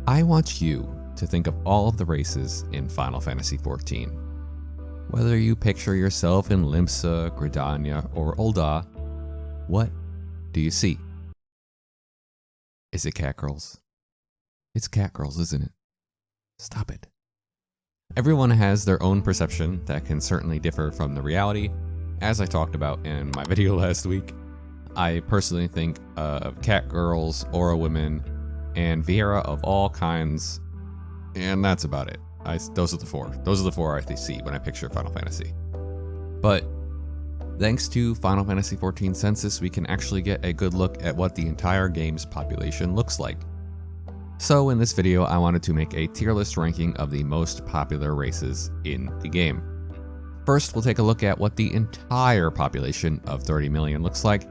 I want you to think of all of the races in Final Fantasy XIV. Whether you picture yourself in Limsa, Gridania, or Ul'dah, what do you see? Is it catgirls? It's catgirls, isn't it? Stop it. Everyone has their own perception that can certainly differ from the reality. As I talked about in my video last week, I personally think of catgirls, aura women, and Viera of all kinds, and that's about it. Those are the four. Those are the four I see when I picture Final Fantasy. But thanks to Final Fantasy XIV Census, we can actually get a good look at what the entire game's population looks like. So in this video, I wanted to make a tier list ranking of the most popular races in the game. First, we'll take a look at what the entire population of 30 million looks like,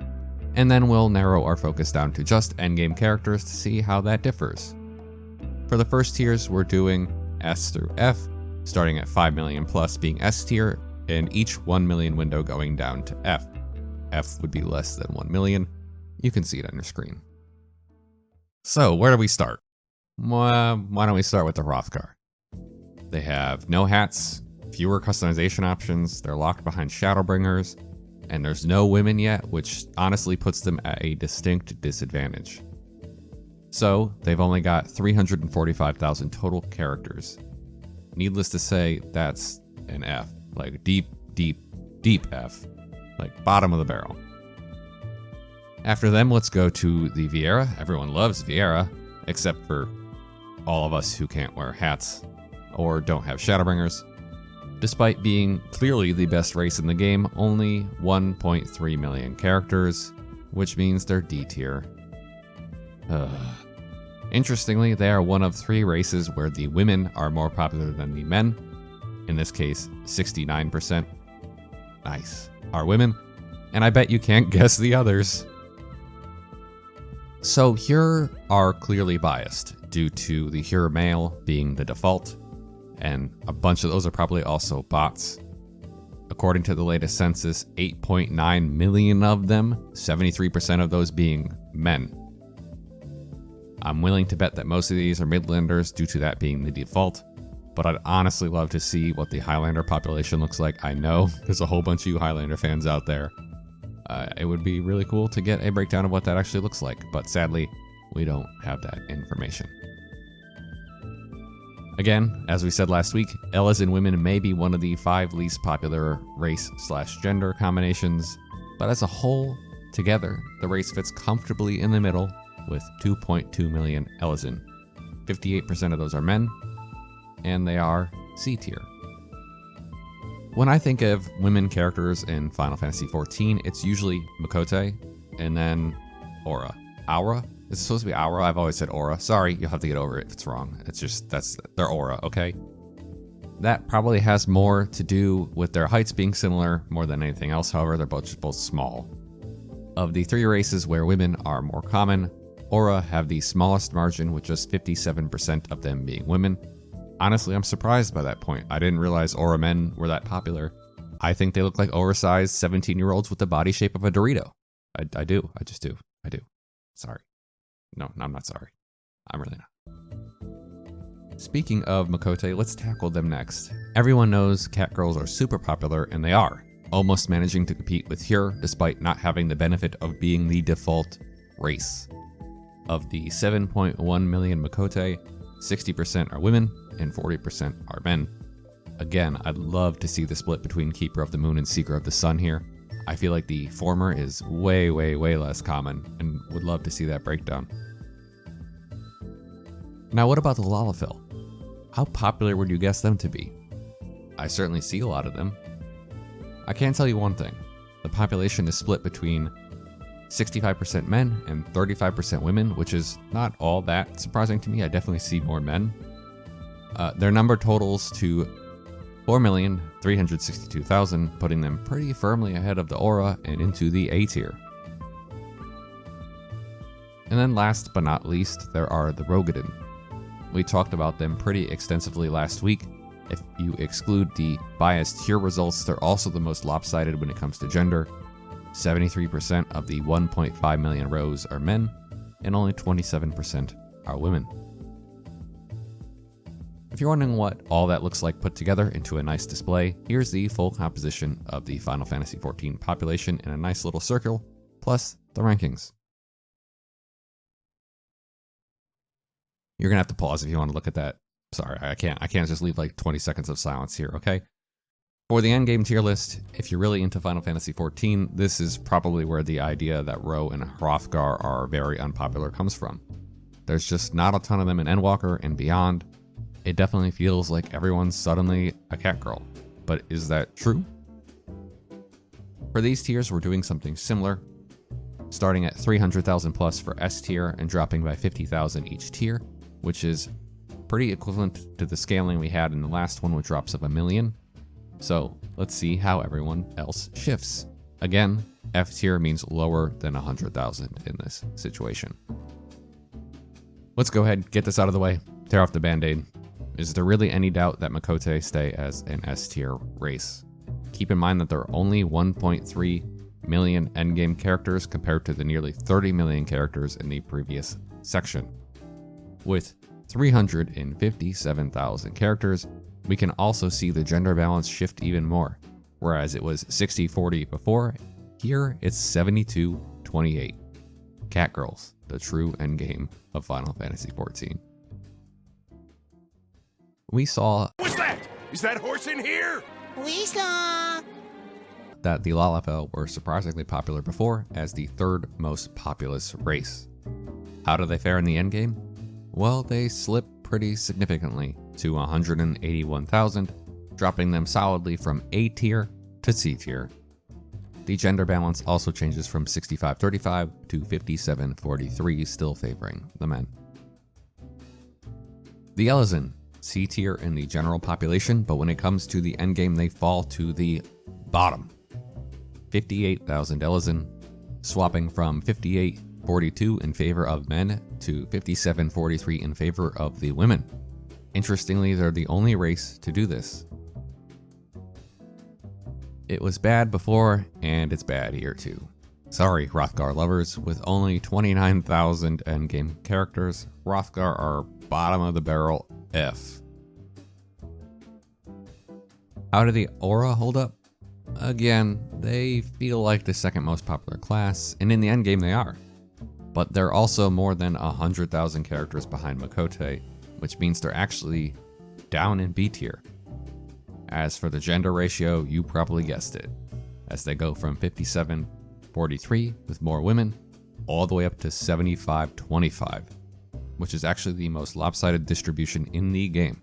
and then we'll narrow our focus down to just endgame characters to see how that differs. For the first tiers, we're doing S through F, starting at 5 million plus being S tier, and each 1 million window going down to F. F would be less than 1 million. You can see it on your screen. So, where do we start? Why don't we start with the Hrothgar? They have no hats, fewer customization options, they're locked behind Shadowbringers, and there's no women yet, which honestly puts them at a distinct disadvantage. So, they've only got 345,000 total characters. Needless to say, that's an F. Like deep, deep, deep F. Like bottom of the barrel. After them, let's go to the Viera. Everyone loves Viera, except for all of us who can't wear hats or don't have Shadowbringers. Despite being clearly the best race in the game, only 1.3 million characters, which means they're D tier. Interestingly, they are one of 3 races where the women are more popular than the men. In this case, 69%. Nice. Are women, and I bet you can't guess the others. So here are clearly biased due to the Hyur male being the default, and a bunch of those are probably also bots. According to the latest census, 8.9 million of them, 73% of those being men. I'm willing to bet that most of these are Midlanders due to that being the default, but I'd honestly love to see what the Highlander population looks like. I know there's a whole bunch of you Highlander fans out there. It would be really cool to get a breakdown of what that actually looks like, but sadly, we don't have that information. Again, as we said last week, Ella's in women may be one of the 5 least popular race/gender combinations, but as a whole, together, the race fits comfortably in the middle with 2.2 million Elazin. 58% of those are men, and they are C tier. When I think of women characters in Final Fantasy XIV, it's usually Miqo'te, and then Aura. Aura? Is it supposed to be Aura? I've always said Aura. Sorry, you'll have to get over it if it's wrong. It's just, that's their Aura, okay? That probably has more to do with their heights being similar more than anything else, however, they're both small. Of the 3 races where women are more common, Aura have the smallest margin with just 57% of them being women. Honestly, I'm surprised by that point. I didn't realize Aura men were that popular. I think they look like Aura-sized 17-year-olds with the body shape of a Dorito. I do. I just do. I do. Sorry. No, I'm not sorry. I'm really not. Speaking of Miqo'te, let's tackle them next. Everyone knows catgirls are super popular, and they are, almost managing to compete with Hyur despite not having the benefit of being the default race. Of the 7.1 million Miqo'te, 60% are women and 40% are men. Again, I'd love to see the split between Keeper of the Moon and Seeker of the Sun here. I feel like the former is way, way, way less common and would love to see that breakdown. Now, what about the Lalafell? How popular would you guess them to be? I certainly see a lot of them. I can tell you one thing. The population is split between 65% men and 35% women, which is not all that surprising to me. I definitely see more men. Their number totals to 4,362,000, putting them pretty firmly ahead of the Aura and into the A tier. And then last but not least, there are the Roegadyn. We talked about them pretty extensively last week. If you exclude the biased Hyur results, they're also the most lopsided when it comes to gender. 73% of the 1.5 million rows are men, and only 27% are women. If you're wondering what all that looks like put together into a nice display, here's the full composition of the Final Fantasy XIV population in a nice little circle, plus the rankings. You're gonna have to pause if you want to look at that. Sorry, I can't just leave like 20 seconds of silence here, okay? For the endgame tier list, if you're really into Final Fantasy XIV, this is probably where the idea that Ro and Hrothgar are very unpopular comes from. There's just not a ton of them in Endwalker and beyond. It definitely feels like everyone's suddenly a cat girl. But is that true? For these tiers, we're doing something similar, starting at 300,000 plus for S tier and dropping by 50,000 each tier, which is pretty equivalent to the scaling we had in the last one with drops of 1 million. So let's see how everyone else shifts. Again, F tier means lower than 100,000 in this situation. Let's go ahead, get this out of the way, tear off the band-aid. Is there really any doubt that Makote stay as an S tier race? Keep in mind that there are only 1.3 million endgame characters compared to the nearly 30 million characters in the previous section. With 357,000 characters, we can also see the gender balance shift even more. Whereas it was 60-40 before, here it's 72-28. Cat girls, the true endgame of Final Fantasy XIV. We saw What's that? Is that horse in here? We saw. that the Lalafell were surprisingly popular before as the third most populous race. How do they fare in the endgame? Well, they slip pretty significantly to 181,000, dropping them solidly from A tier to C tier. The gender balance also changes from 65-35 to 57-43, still favoring the men. The Elezen, C tier in the general population, but when it comes to the endgame, they fall to the bottom. 58,000 Elezen, swapping from 58-42 in favor of men to 57-43 in favor of the women. Interestingly, they're the only race to do this. It was bad before, and it's bad here too. Sorry, Hrothgar lovers, with only 29,000 endgame characters, Hrothgar are bottom of the barrel F. How do the Aura hold up? Again, they feel like the second most popular class, and in the endgame they are. But they're also more than 100,000 characters behind Makote, which means they're actually down in B tier. As for the gender ratio, you probably guessed it, as they go from 57-43 with more women, all the way up to 75-25, which is actually the most lopsided distribution in the game.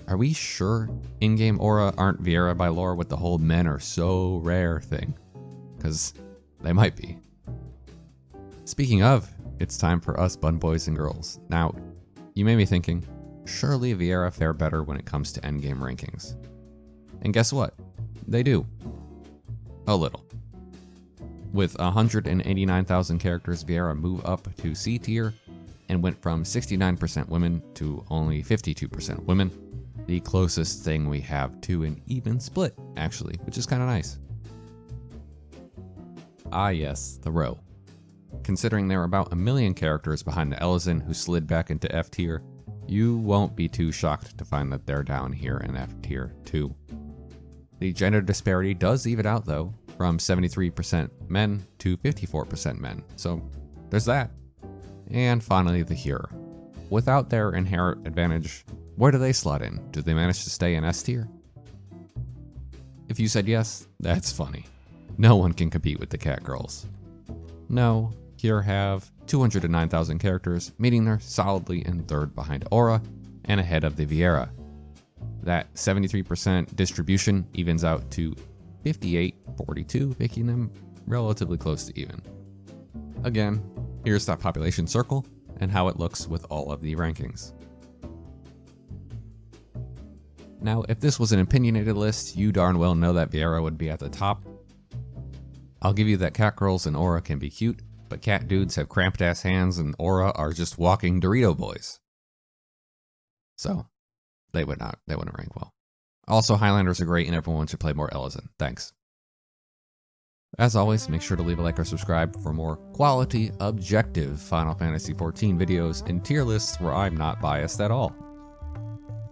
Are we sure in-game aura aren't Viera by lore with the whole men are so rare thing? Because they might be. Speaking of, it's time for us bun boys and girls. Now, you may be thinking, surely Viera fare better when it comes to endgame rankings. And guess what? They do. A little. With 189,000 characters, Viera move up to C tier and went from 69% women to only 52% women. The closest thing we have to an even split, actually, which is kind of nice. Ah yes, the Ro. Considering there are about 1 million characters behind the Elezen who slid back into F tier, you won't be too shocked to find that they're down here in F tier too. The gender disparity does even out though, from 73% men to 54% men, so there's that. And finally the Hearer. Without their inherent advantage, where do they slot in? Do they manage to stay in S tier? If you said yes, that's funny. No one can compete with the cat girls. No, here have 209,000 characters, meaning they're solidly in third behind Aura and ahead of the Viera. That 73% distribution evens out to 58-42, making them relatively close to even. Again, here's that population circle and how it looks with all of the rankings. Now, if this was an opinionated list, you darn well know that Viera would be at the top. I'll give you that cat girls and Aura can be cute, but cat dudes have cramped ass hands and Aura are just walking Dorito boys. So, they wouldn't rank well. Also, Highlanders are great and everyone should play more Elezen. Thanks. As always, make sure to leave a like or subscribe for more quality, objective Final Fantasy XIV videos and tier lists where I'm not biased at all.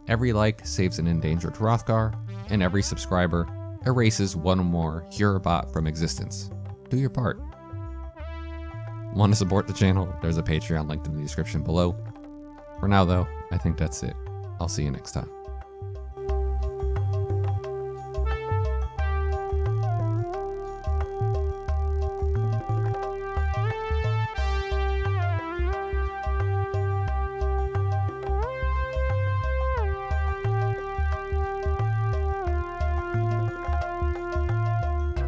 Every like saves an endangered Hrothgar, and every subscriber erases one more Hurabot from existence. Do your part. Want to support the channel? There's a Patreon linked in the description below. For now though, I think that's it. I'll see you next time.